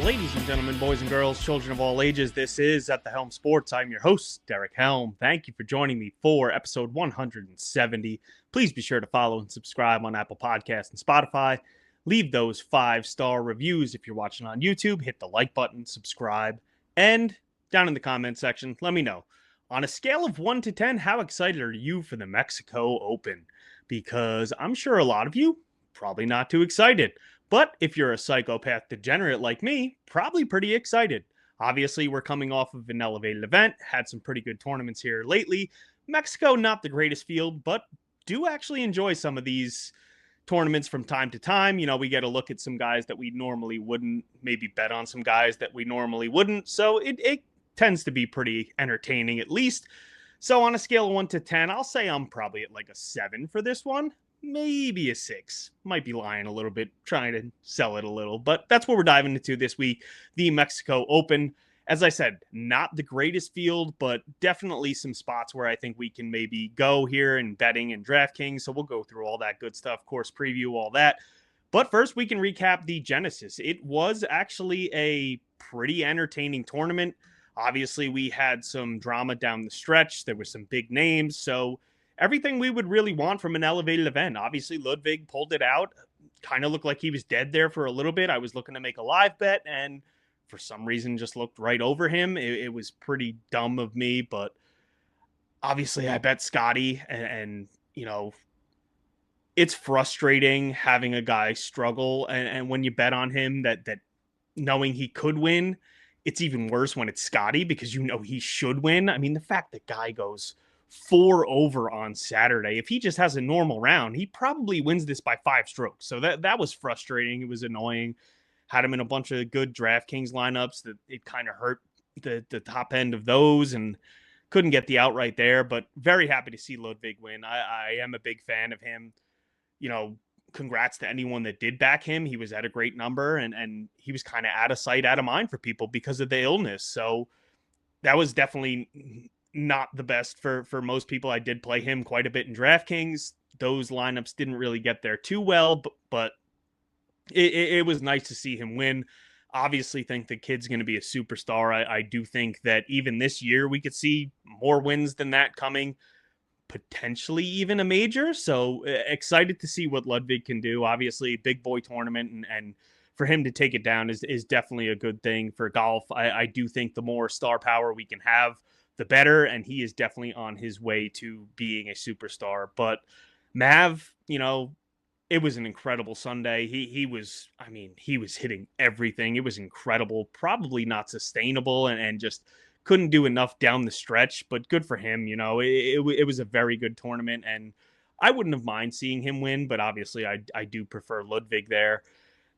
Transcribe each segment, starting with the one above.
Ladies and gentlemen, boys and girls, children of all ages, this is At the Helm Sports. I'm your host, Derek Helm. Thank you for joining me for episode 170. Please be sure to follow and subscribe on Apple Podcasts and Spotify. Leave those 5-star reviews if you're watching on YouTube. Hit the like button, subscribe, and down in the comment section, let me know. On a scale of 1 to 10, how excited are you for the Mexico Open? Because I'm sure a lot of you, probably not too excited. But if you're a psychopath degenerate like me, probably pretty excited. Obviously, we're coming off of an elevated event, had some pretty good tournaments here lately. Mexico, not the greatest field, but do actually enjoy some of these tournaments from time to time. You know, we get a look at some guys that we normally wouldn't, maybe bet on some guys that we normally wouldn't. So it tends to be pretty entertaining at least. So on a scale of 1 to 10, I'll say I'm probably at like a 7 for this one. Maybe a 6. Might be lying a little bit, trying to sell it a little, but that's what we're diving into this week. The Mexico Open. As I said, not the greatest field, but definitely some spots where I think we can maybe go here in betting and DraftKings. So we'll go through all that good stuff, course preview, all that. But first, we can recap the Genesis. It was actually a pretty entertaining tournament. Obviously, we had some drama down the stretch. There were some big names, so everything we would really want from an elevated event. Obviously, Ludwig pulled it out. Kind of looked like he was dead there for a little bit. I was looking to make a live bet, and for some reason just looked right over him. It was pretty dumb of me, but obviously I bet Scotty, and you know, it's frustrating having a guy struggle, and when you bet on him that knowing he could win, it's even worse when it's Scotty because you know he should win. I mean, the fact that guy goes 4 over on Saturday, if he just has a normal round, he probably wins this by 5 strokes. So that was frustrating. It was annoying. Had him in a bunch of good DraftKings lineups that it kind of hurt the top end of those and couldn't get the outright there. But very happy to see Ludwig win. I am a big fan of him. You know, congrats to anyone that did back him. He was at a great number and he was kind of out of sight, out of mind for people because of the illness. So that was definitely not the best for most people. I did play him quite a bit in DraftKings. Those lineups didn't really get there too well, but it was nice to see him win. Obviously think the kid's going to be a superstar. I do think that even this year we could see more wins than that coming, potentially even a major. So excited to see what Ludwig can do. Obviously big boy tournament, and for him to take it down is definitely a good thing for golf. I do think the more star power we can have, the better, and he is definitely on his way to being a superstar. But Mav, you know, it was an incredible Sunday. He was hitting everything. It was incredible. Probably not sustainable, and just couldn't do enough down the stretch, but good for him. You know, it was a very good tournament, and I wouldn't have mind seeing him win, but obviously I do prefer Ludwig there.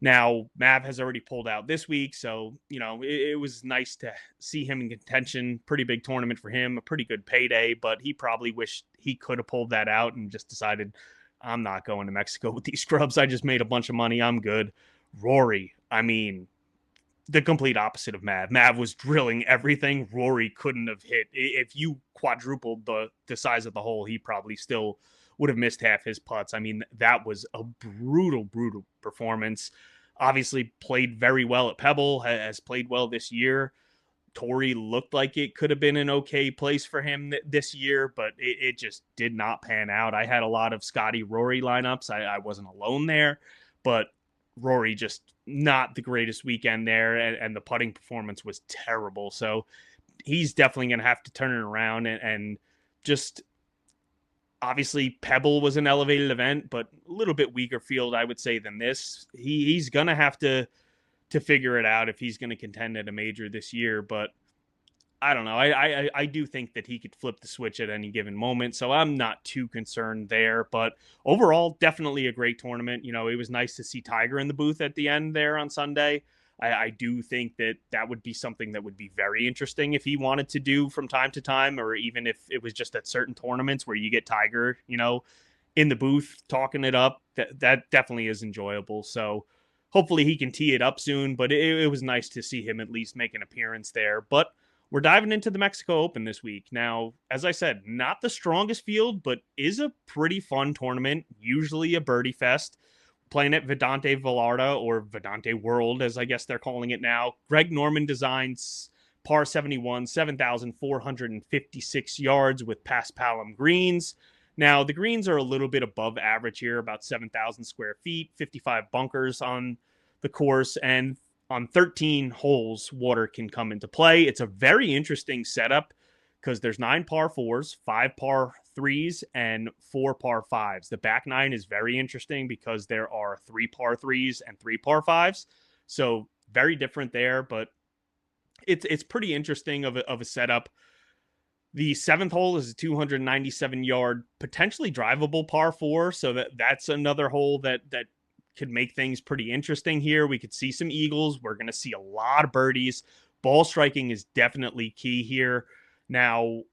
Now, Mav has already pulled out this week, so, you know, it was nice to see him in contention. Pretty big tournament for him, a pretty good payday, but he probably wished he could have pulled that out and just decided, I'm not going to Mexico with these scrubs. I just made a bunch of money. I'm good. Rory, I mean, the complete opposite of Mav. Mav was drilling everything Rory couldn't have hit. If you quadrupled the size of the hole, he probably still would have missed half his putts. I mean, that was a brutal performance. Obviously played very well at Pebble, has played well this year. Torrey looked like it could have been an okay place for him this year, but it just did not pan out. I had a lot of Scotty Rory lineups. I wasn't alone there, but Rory just not the greatest weekend there, and the putting performance was terrible. So he's definitely going to have to turn it around and just obviously Pebble was an elevated event, but a little bit weaker field, I would say, than this. He's going to have to figure it out if he's going to contend at a major this year. But I don't know. I do think that he could flip the switch at any given moment, so I'm not too concerned there. But overall, definitely a great tournament. You know, it was nice to see Tiger in the booth at the end there on Sunday. I do think that would be something that would be very interesting if he wanted to do from time to time, or even if it was just at certain tournaments where you get Tiger, you know, in the booth talking it up. That definitely is enjoyable. So hopefully he can tee it up soon, but it was nice to see him at least make an appearance there. But we're diving into the Mexico Open this week. Now, as I said, not the strongest field, but is a pretty fun tournament, usually a birdie fest. playing at Vidante Vallarta, or VidantaWorld, as I guess they're calling it now. Greg Norman designs par 71, 7,456 yards with paspalum greens. Now, the greens are a little bit above average here, about 7,000 square feet, 55 bunkers on the course, and on 13 holes, water can come into play. It's a very interesting setup because there's 9 par 4s, 5 par 3s, and 4 par 5s. The back 9 is very interesting because there are 3 par 3s and 3 par 5s. So very different there, but it's pretty interesting of a setup. The 7th hole is a 297-yard, potentially drivable par 4, so that's another hole that could make things pretty interesting here. We could see some eagles. We're going to see a lot of birdies. Ball striking is definitely key here. Now,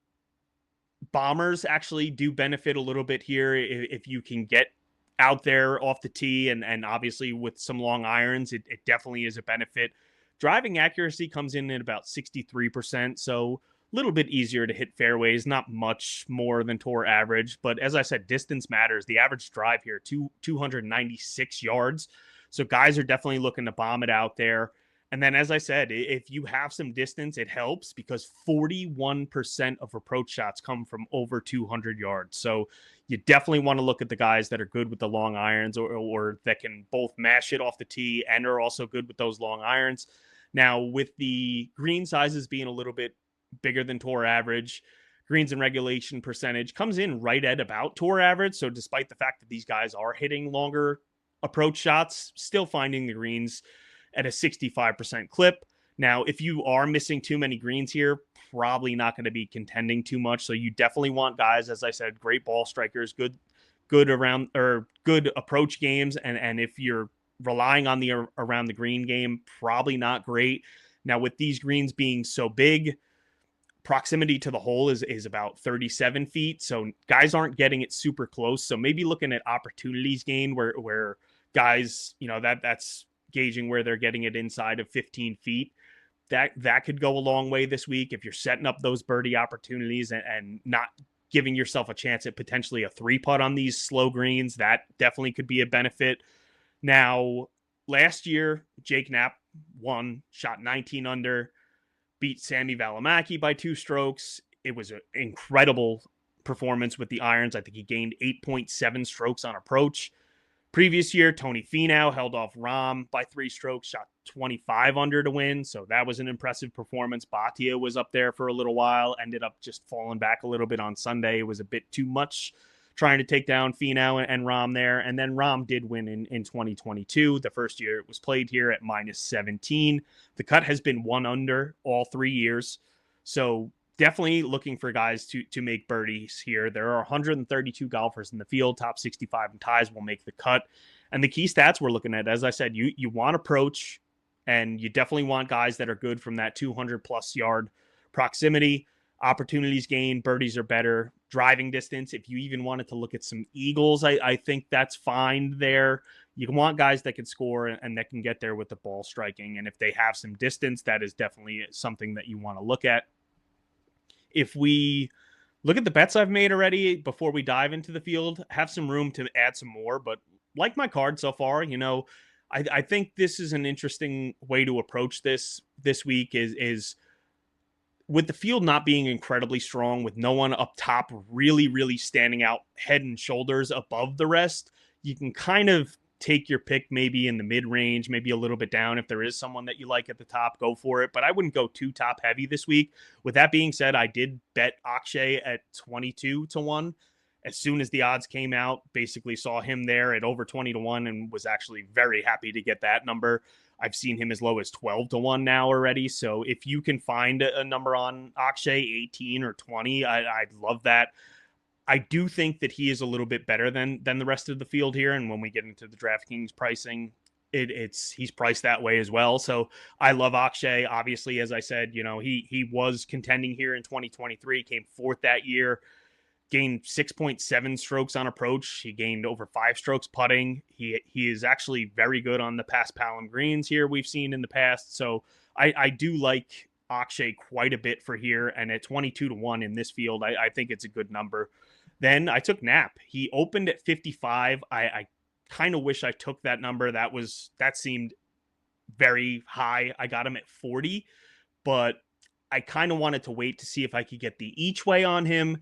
bombers actually do benefit a little bit here if you can get out there off the tee, and obviously with some long irons, it definitely is a benefit. Driving accuracy comes in at about 63%, so a little bit easier to hit fairways, not much more than tour average. But as I said, distance matters. The average drive here, 296 yards. So guys are definitely looking to bomb it out there. And then, as I said, if you have some distance, it helps because 41% of approach shots come from over 200 yards. So you definitely want to look at the guys that are good with the long irons, or that can both mash it off the tee and are also good with those long irons. Now, with the green sizes being a little bit bigger than tour average, greens and regulation percentage comes in right at about tour average. So despite the fact that these guys are hitting longer approach shots, still finding the greens at a 65% clip. Now, if you are missing too many greens here, probably not going to be contending too much. So you definitely want guys, as I said, great ball strikers, good around, or good approach games. And if you're relying on the around the green game, probably not great. Now, with these greens being so big, proximity to the hole is about 37 feet. So guys aren't getting it super close. So maybe looking at opportunities gained where guys, that's gauging where they're getting it inside of 15 feet. That could go a long way this week if you're setting up those birdie opportunities and not giving yourself a chance at potentially a 3-putt on these slow greens. That definitely could be a benefit. Now, last year, Jake Knapp won, shot 19 under, beat Sami Välimäki by 2 strokes. It was an incredible performance with the irons. I think he gained 8.7 strokes on approach. Previous year, Tony Finau held off Rahm by 3 strokes, shot 25 under to win. So that was an impressive performance. Bhatia was up there for a little while, ended up just falling back a little bit on Sunday. It was a bit too much trying to take down Finau and Rahm there. And then Rahm did win in 2022, the first year it was played here, at minus 17. The cut has been 1 under all 3 years. So definitely looking for guys to make birdies here. There are 132 golfers in the field. Top 65 in ties will make the cut. And the key stats we're looking at, as I said, you want approach, and you definitely want guys that are good from that 200-plus yard proximity. Opportunities gained, birdies are better. Driving distance, if you even wanted to look at some eagles, I think that's fine there. You want guys that can score and that can get there with the ball striking. And if they have some distance, that is definitely something that you want to look at. If we look at the bets I've made already before we dive into the field, have some room to add some more, but like my card so far, I think this is an interesting way to approach this week is with the field not being incredibly strong, with no one up top really, really standing out head and shoulders above the rest, you can kind of take your pick maybe in the mid-range, maybe a little bit down. If there is someone that you like at the top, go for it. But I wouldn't go too top heavy this week. With that being said, I did bet Akshay at 22-1. As soon as the odds came out, basically saw him there at over 20-1 and was actually very happy to get that number. I've seen him as low as 12-1 now already. So if you can find a number on Akshay, 18 or 20, I'd love that. I do think that he is a little bit better than the rest of the field here. And when we get into the DraftKings pricing, he's priced that way as well. So I love Akshay. Obviously, as I said, he was contending here in 2023, came 4th that year, gained 6.7 strokes on approach. He gained over 5 strokes putting. He is actually very good on the paspalum greens here we've seen in the past. So I do like Akshay quite a bit for here. And at 22-1 in this field, I think it's a good number. Then I took Knapp. He opened at 55. I kind of wish I took that number. That seemed very high. I got him at 40, but I kind of wanted to wait to see if I could get the each way on him.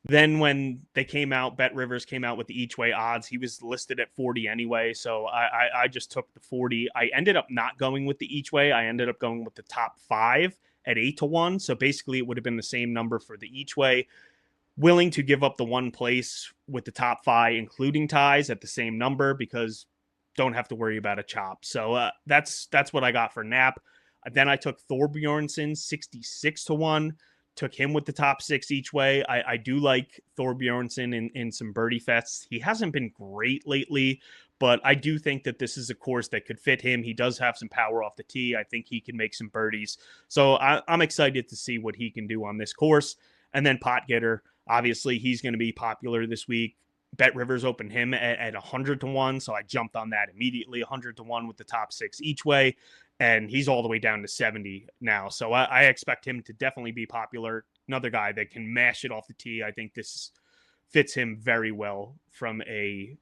Then when they came out, Bet Rivers came out with the each way odds. He was listed at 40 anyway, so I just took the 40. I ended up not going with the each way. I ended up going with the top 5 at 8-1. So basically, it would have been the same number for the each way. Willing to give up the one place with the top 5, including ties, at the same number because don't have to worry about a chop. So that's what I got for Nap. Then I took Thorbjornsen 66-1. Took him with the top 6 each way. I do like Thorbjornsen in some birdie fests. He hasn't been great lately, but I do think that this is a course that could fit him. He does have some power off the tee. I think he can make some birdies. So I'm excited to see what he can do on this course. And then Pot Getter, obviously, he's going to be popular this week. Bet Rivers opened him at 100-1, so I jumped on that immediately, 100-1 with the top 6 each way, and he's all the way down to 70 now. So I expect him to definitely be popular. Another guy that can mash it off the tee. I think this fits him very well from a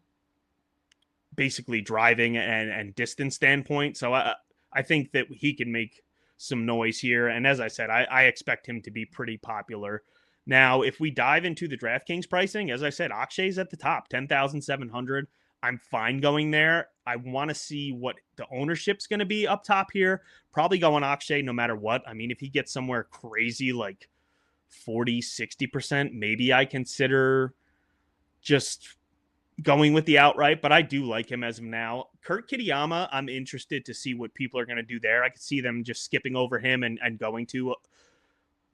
basically driving and distance standpoint. So I think that he can make some noise here. And as I said, I expect him to be pretty popular. Now, if we dive into the DraftKings pricing, as I said, Akshay's at the top, 10,700. I'm fine going there. I want to see what the ownership's going to be up top here. Probably going Akshay no matter what. I mean, if he gets somewhere crazy like 40, 60%, maybe I consider just going with the outright, but I do like him as of now. Kurt Kitayama, I'm interested to see what people are going to do there. I could see them just skipping over him and going to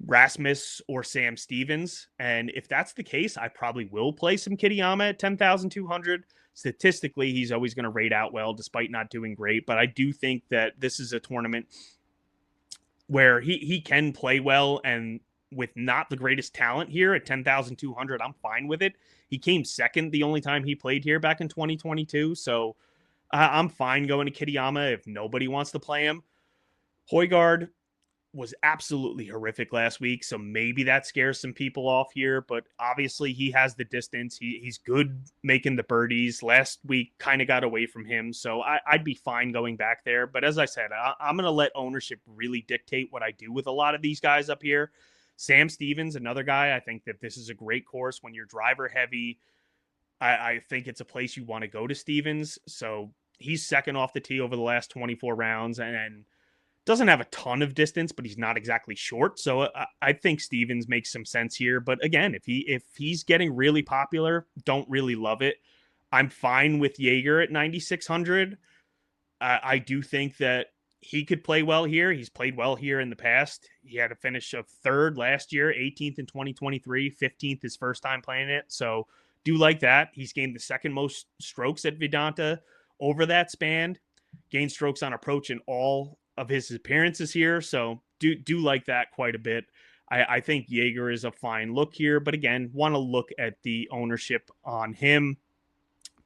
Rasmus or Sam Stevens. And if that's the case, I probably will play some Kitayama at 10,200. Statistically, he's always going to rate out well despite not doing great. But I do think that this is a tournament where he can play well, and with not the greatest talent here at 10,200, I'm fine with it. He came second the only time he played here back in 2022. So I'm fine going to Kitayama if nobody wants to play him. Højgaard was absolutely horrific last week, so maybe that scares some people off here, but obviously he has the distance. He's good making the birdies. Last week kind of got away from him, so I'd be fine going back there. But as I said, I'm going to let ownership really dictate what I do with a lot of these guys up here. Sam Stevens, another guy, I think that this is a great course when you're driver heavy. I think it's a place you want to go to Stevens, so he's second off the tee over the last 24 rounds, and doesn't have a ton of distance, but he's not exactly short. So I think Stevens makes some sense here. But again, if he's getting really popular, don't really love it. I'm fine with Jaeger at 9,600. I do think that he could play well here. He's played well here in the past. He had a finish of 3rd last year, 18th in 2023, 15th his first time playing it. So do like that. He's gained the 2nd most strokes at Vidanta over that span. Gained strokes on approach in all of his appearances here, so do like that quite a bit. I think Jaeger is a fine look here, but again, want to look at the ownership on him.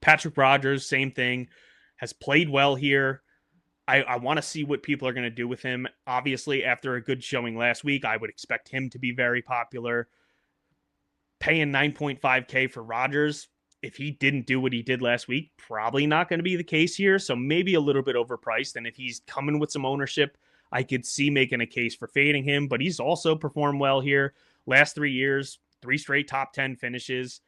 Patrick Rogers, same thing, has played well here. I want to see what people are going to do with him. Obviously, after a good showing last week, I would expect him to be very popular. Paying 9.5K for Rogers, if he didn't do what he did last week, probably not going to be the case here. So maybe a little bit overpriced. And if he's coming with some ownership, I could see making a case for fading him. But he's also performed well here. Last 3 years, 3 straight top 10 finishes.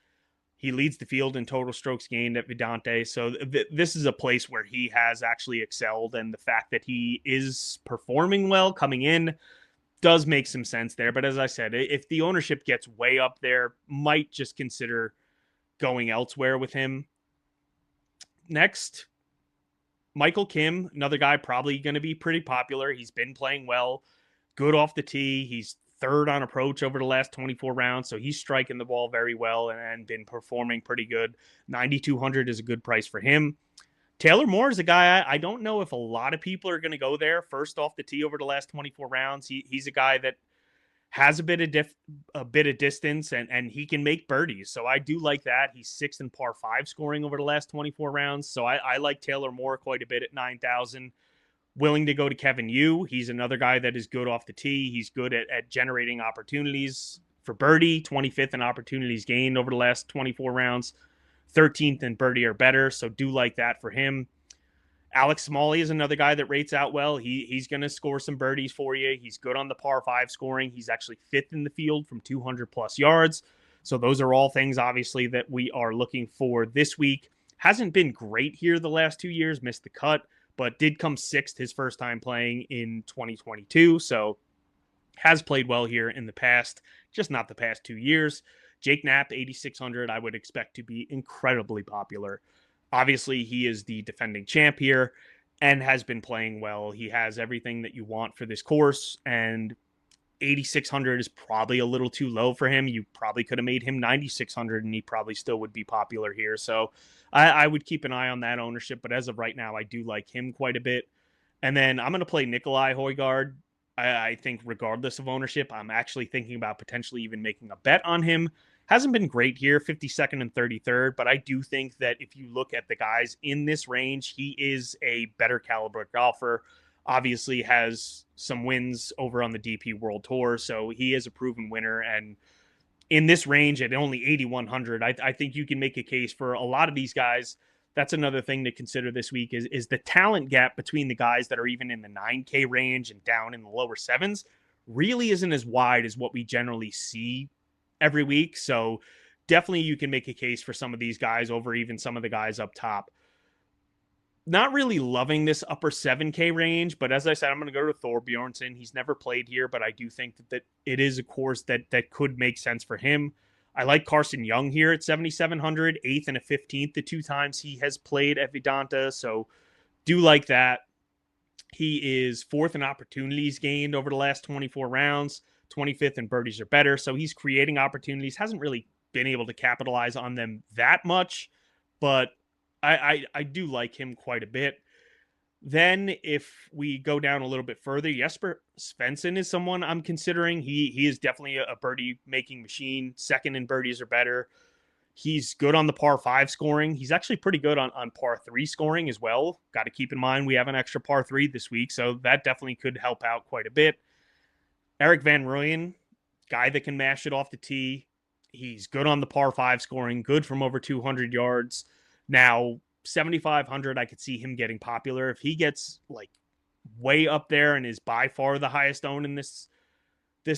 He leads the field in total strokes gained at Vidante. So this is a place where he has actually excelled. And the fact that he is performing well coming in does make some sense there. But as I said, if the ownership gets way up there, might just consider going elsewhere with him. Next, Michael Kim, another guy probably going to be pretty popular. He's been playing well, good off the tee. He's 3rd on approach over the last 24 rounds, so he's striking the ball very well and been performing pretty good. 9,200 is a good price for him. Taylor Moore is a guy I don't know if a lot of people are going to go there first off the tee over the last 24 rounds. He's a guy that has a bit of distance, and he can make birdies. So I do like that. He's 6th in par 5 scoring over the last 24 rounds. So I like Taylor Moore quite a bit at 9,000. Willing to go to Kevin Yu. He's another guy that is good off the tee. He's good at generating opportunities for birdie, 25th in opportunities gained over the last 24 rounds. 13th in birdie or better, so do like that for him. Alex Smalley is another guy that rates out well. He's going to score some birdies for you. He's good on the par 5 scoring. He's actually 5th in the field from 200 plus yards. So those are all things, obviously, that we are looking for this week. Hasn't been great here the last 2 years, missed the cut, but did come 6th his first time playing in 2022. So has played well here in the past, just not the past 2 years. Jake Knapp, 8,600, I would expect to be incredibly popular. Obviously, he is the defending champ here and has been playing well. He has everything that you want for this course, and 8,600 is probably a little too low for him. You probably could have made him 9,600, and he probably still would be popular here. So I would keep an eye on that ownership, but as of right now, I do like him quite a bit. And then I'm going to play Nikolai Højgaard. I think regardless of ownership, I'm actually thinking about potentially even making a bet on him. Hasn't been great here, 52nd and 33rd, but I do think that if you look at the guys in this range, he is a better caliber golfer. Obviously has some wins over on the DFS Tour, so he is a proven winner. And in this range at only 8,100, I think you can make a case for a lot of these guys. That's another thing to consider this week is the talent gap between the guys that are even in the 9K range and down in the lower sevens really isn't as wide as what we generally see every week. So definitely you can make a case for some of these guys over even some of the guys up top. Not really loving this upper 7K range, but as I said, I'm going to go to Thor Bjornsson. He's never played here, but I do think that it is a course that could make sense for him. I like Carson Young here at 7,700, 8th and a 15th the 2 times he has played at Vidanta, so do like that. He is 4th in opportunities gained over the last 24 rounds, 25th in birdies or better, so he's creating opportunities. Hasn't really been able to capitalize on them that much, but I do like him quite a bit. Then if we go down a little bit further, Jesper Svensson is someone I'm considering. He is definitely a birdie-making machine, 2nd in birdies or better. He's good on the par 5 scoring. He's actually pretty good on par 3 scoring as well. Got to keep in mind we have an extra par 3 this week, so that definitely could help out quite a bit. Eric Van Rooyen, guy that can mash it off the tee. He's good on the par 5 scoring, good from over 200 yards. Now, 7,500, I could see him getting popular. If he gets like way up there and is by far the highest owned in this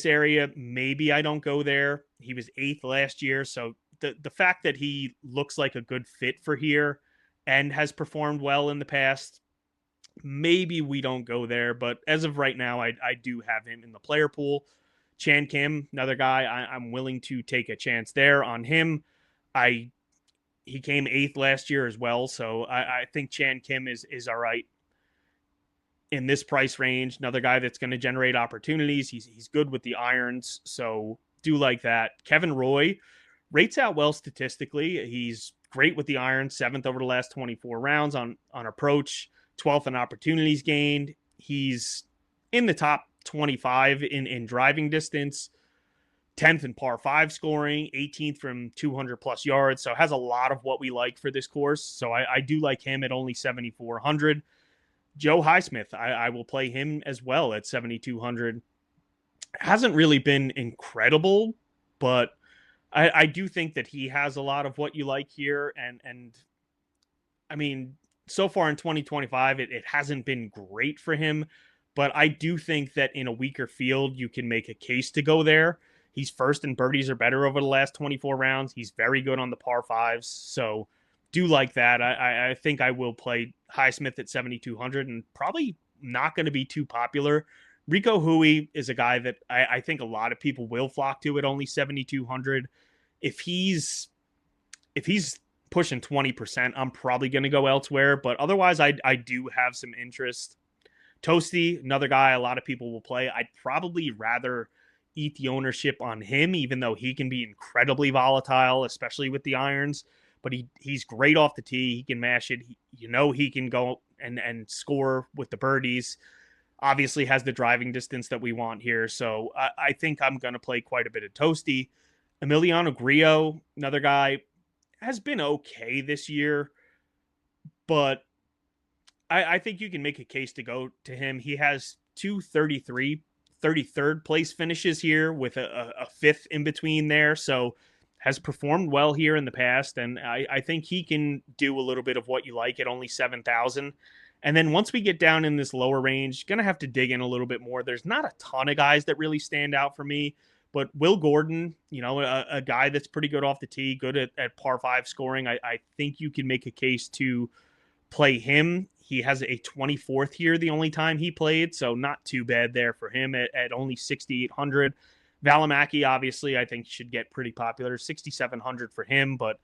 area, maybe I don't go there. He was 8th last year, so the fact that he looks like a good fit for here and has performed well in the past, maybe we don't go there. But as of right now, I do have him in the player pool. Chan Kim, another guy, I'm willing to take a chance there on him. He came 8th last year as well, so I think Chan Kim is all right in this price range. Another guy that's going to generate opportunities. He's good with the irons, so do like that. Kevin Roy rates out well statistically. He's great with the irons, 7th over the last 24 rounds on approach, 12th in opportunities gained. He's in the top 25 in driving distance. 10th in par 5 scoring, 18th from 200 plus yards. So has a lot of what we like for this course. So I do like him at only 7,400. Joe Highsmith, I will play him as well at 7,200. Hasn't really been incredible, but I do think that he has a lot of what you like here. And I mean, so far in 2025, it hasn't been great for him, but I do think that in a weaker field, you can make a case to go there. He's 1st in birdies or better over the last 24 rounds. He's very good on the par 5s. So do like that. I think I will play Highsmith at 7,200 and probably not going to be too popular. Rico Hui is a guy that I think a lot of people will flock to at only 7,200. If he's pushing 20%, I'm probably going to go elsewhere. But otherwise, I do have some interest. Toasty, another guy a lot of people will play. I'd probably rather eat the ownership on him, even though he can be incredibly volatile, especially with the irons. But he's great off the tee. He can mash it. He can go and score with the birdies. Obviously has the driving distance that we want here. So I think I'm going to play quite a bit of Toasty. Emiliano Grillo, another guy, has been okay this year, but I think you can make a case to go to him. He has 33rd place finishes here with a 5th in between there. So has performed well here in the past, and I think he can do a little bit of what you like at only 7,000. And then once we get down in this lower range, going to have to dig in a little bit more. There's not a ton of guys that really stand out for me, but Will Gordon, a guy that's pretty good off the tee, good at par five scoring. I think you can make a case to play him. He has a 24th here the only time he played, so not too bad there for him at only 6,800. Valimaki, obviously, I think should get pretty popular, 6,700 for him, but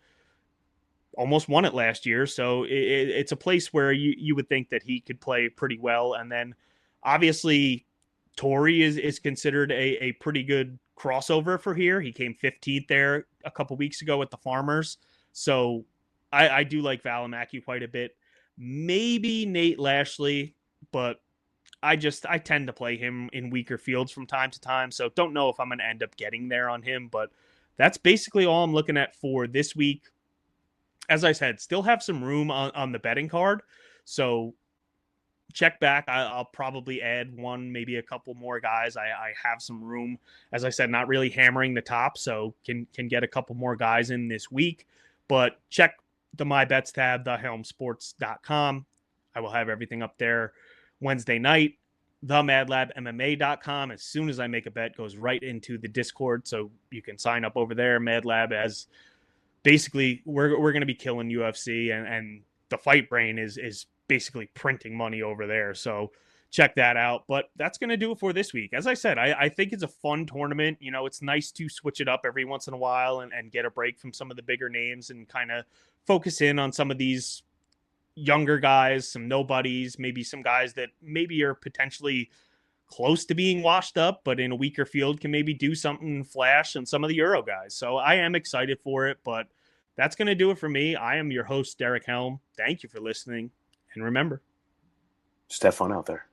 almost won it last year. So it's a place where you would think that he could play pretty well. And then obviously Torrey is considered a pretty good crossover for here. He came 15th there a couple weeks ago at the Farmers. So I do like Valimaki quite a bit. Maybe Nate Lashley, but I tend to play him in weaker fields from time to time. So don't know if I'm going to end up getting there on him, but that's basically all I'm looking at for this week. As I said, still have some room on the betting card. So check back. I'll probably add one, maybe a couple more guys. I have some room. As I said, not really hammering the top, so can get a couple more guys in this week. But check the My Bets tab, thehelmsports.com. I will have everything up there Wednesday night. TheMadLabMMA.com. As soon as I make a bet, goes right into the Discord, so you can sign up over there. MadLab, as basically we're going to be killing UFC, and the Fight Brain is basically printing money over there. So check that out. But that's going to do it for this week. As I said, I think it's a fun tournament. It's nice to switch it up every once in a while and get a break from some of the bigger names and kind of focus in on some of these younger guys, some nobodies, maybe some guys that maybe are potentially close to being washed up, but in a weaker field can maybe do something flash, and some of the Euro guys. So I am excited for it, but that's going to do it for me. I am your host, Derek Helm. Thank you for listening. And remember, just have fun out there.